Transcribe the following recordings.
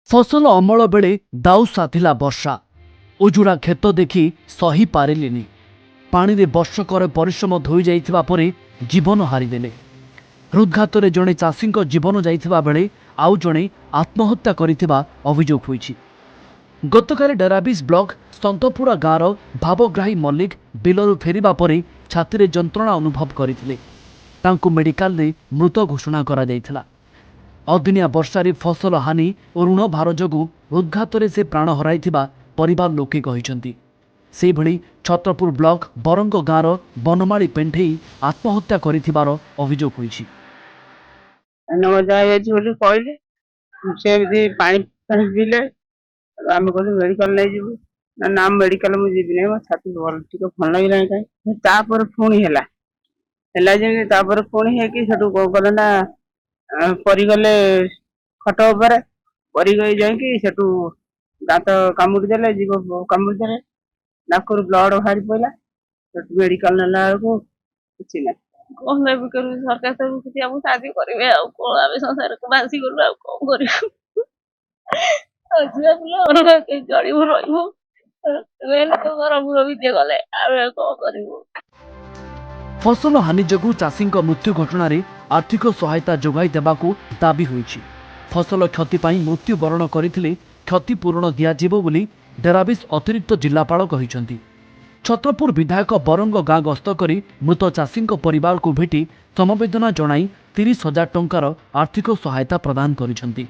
फसल अमल बेले दाऊ साथिला वर्षा उजुड़ा खेत देखि सही पारिलिनी पानी रे वर्षकर परिश्रम धोई जाइथिबा परे जीवन हारिदेले। हृदघात जड़े चाषी जीवन जाइथिबा बेले आउ जड़े आत्महत्या करिथिबा अभियोग होईछि। गतकाली डेराबिस ब्लॉक संतपुरा गाँवर भावग्राही मल्लिक बिलरू फेरिबा परे छाती जंत्रणा अनुभव करथिले। तांकु मेडिकल रे मृत घोषणा करा जाइथिला। अदिनिया वर्षारे फसल हानि और ऋण भार जोगु हृदघात से प्राण हराइथिबा परिवार लोके कहिसंती। सेहिभଳି छत्रपुर ब्लॉक बरंग गाँवर बनमाली पेंठेई आत्महत्या करिथिबार अभियोग होईछि। आम कहलु मेडिकल नहीं जीवु ना नाम मेडिकल मुझे जीवी नहीं। मो छाती भल टिके भल लगे कहीं तापर पुणी है जमी तापर पुणी है कि सेठू कौन कले ना परिगले खट उपर परिगई जाकि सेठू दांत कामुड़ी देले जीव कामुड़ी देले नाकरू ब्लड बाहरी पड़ा सेठू मेडिकल नेला बेलू किसी ना कौन भी करू सरकार सब किसी आम साथी करेंगे आम संसार को बांसी करू आ कौन करूँ फसल हानि जोगु चाषी मृत्यु घटना रे आर्थिक सहायता जोगाई देबाकू दाबी होईछि। फसल क्षति पाई मृत्यु वरण करथिले क्षतिपूरण दियाजिबो बोली डेराबिस अतिरिक्त जिलापाल कहिसंती। छत्रपुर विधायक बरंग गाँ गस्त करी मृत चाषी परिवार को भेटी समवेदना जणाई 30,000 टंकार आर्थिक सहायता प्रदान करिसंती।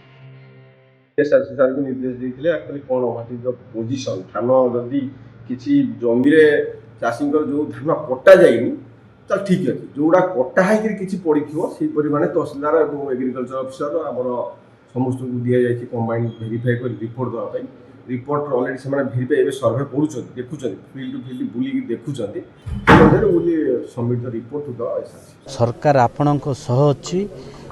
निर्देश देते एक्चुअली कौन व्हाट इज द पोजिशन धान जदि किसी जमी चाषी जो धान कटा जाइनी तो ठीक अच्छे जोड़ा कटा है कि पड़ी से परिमाण तहसीलदार और एग्रीकल्चर ऑफिसर आमर समस्त को दि जाए कंबाइन भेरीफाई कर रिपोर्ट देवाई रिपोर्ट ऑलरेडी से भेरीफाई सर्वे कर देखुं फील्ड टू फील्ड बुली देखुं submit the report to the SRC. सरकार आपणक सह अच्छी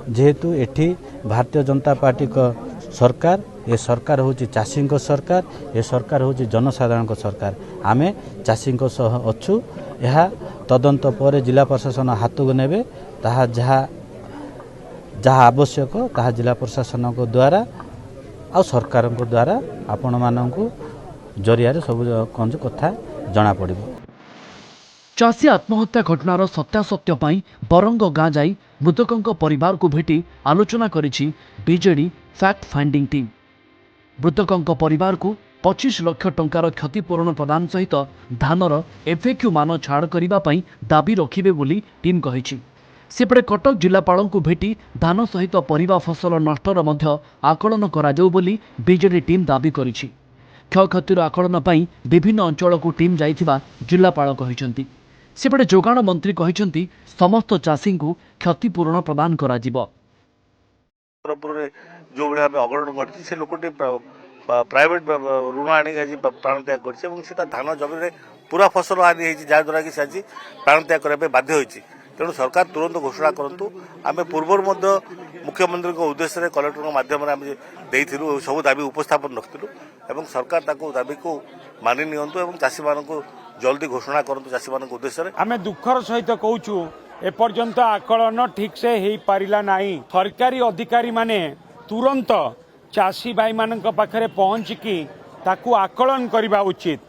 जेहेतु एठी भारतीय जनता पार्टी का सरकार ये सरकार हूँ चाषी सरकार ये सरकार हूँ जनसाधारण सरकार आमे चाषी सह अच्छु यह तदंत पर जिला प्रशासन हाथ को नेबे ताहा जहाँ आवश्यक ताहा जिला प्रशासन को द्वारा आ सरकार को द्वारा आपण मानू जरिया सब कौन कथा जना पड़ो। चाषी आत्महत्या घटनार सत्यासत्य पाई बरंग गाँ जाई मृतकों परिवार को भेटी आलोचना करिछि बीजेडी फैक्ट फाइंडिंग टीम। मृतकों परिवार को 25 लाख टंकार क्षतिपूरण प्रदान सहित धानर एफएक्यू मान छाड़ करने पाई दाबी रखिबे बोली टीम कहिछि। सेपटे कटक जिलापाल को भेटी धान सहित परिबा फसल नष्टर मध्य आकलन कराजाउ बोली बीजेडी टीम दाबी करिछि। क्षयक्षतिर आकलन पाई विभिन्न अंचल को टीम जाइथिबा जिलापाल कहिसंती। सेपटे जोगाण मंत्री कहिसंती समस्त चाषी को क्षतिपूरण प्रदान कराजिबो। जो भाई आम अगरण कर से लोकटे प्राइवेट ऋण आनी प्राण त्याग कर धान जमी पूरा फसल हानि होती जहाद्वारा कि से प्राण त्याग करने बाध्य होती। तेणु सरकार तुरंत घोषणा करूँ आम पूर्व मुख्यमंत्री उद्देश्य कलेक्टर मध्यम देलु सब दाबी उपस्थापन रखिलु और सरकार दाबी को मानि नियंतु चाषी मान जल्दी घोषणा करूँ चाषी मान उद्देश्य। आम दुखर सहित कहूँ एपर्यंत आकलन ठीक से हो पारा ना सरकारी अधिकारी माने तुरंत चाषी भाई मान पाखे पहुँचिकी ताकू आकलन करने उचित।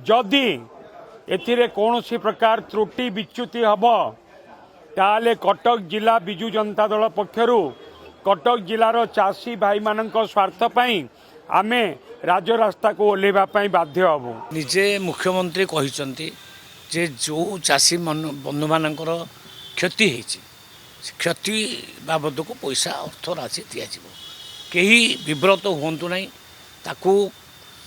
जदि एथिरे कौन प्रकार त्रुटि विच्युति हम ताले कटक जिला बिजु जनता दल पक्षरु कटक जिलार चाषी भाई मान स्वार्थ पाई आमे राजरास्ता को ओल्हेबा बाध्य हबु। निजे मुख्यमंत्री कहिसंती जे जो चाषी बंधु मानकर क्षति होती क्षति बाबद को पैसा अर्थ राशि दिज्व कहीं विव्रत हूँ ना ताकू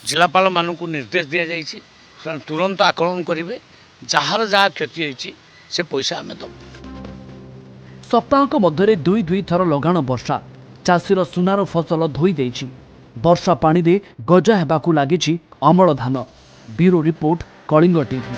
जिलापाल मानक निर्देश दि जाए तुरंत आकलन करेंगे जार जहाँ क्षति होती से पैसा आम दबू। सप्ताहक मध्य दुई दुई थर लगाण वर्षा चाषीर सुनार फसल धोई देछि। वर्षा पानी रे गजा हेबाकू लागिछि अमल धान। Bureau report Kalinga TV.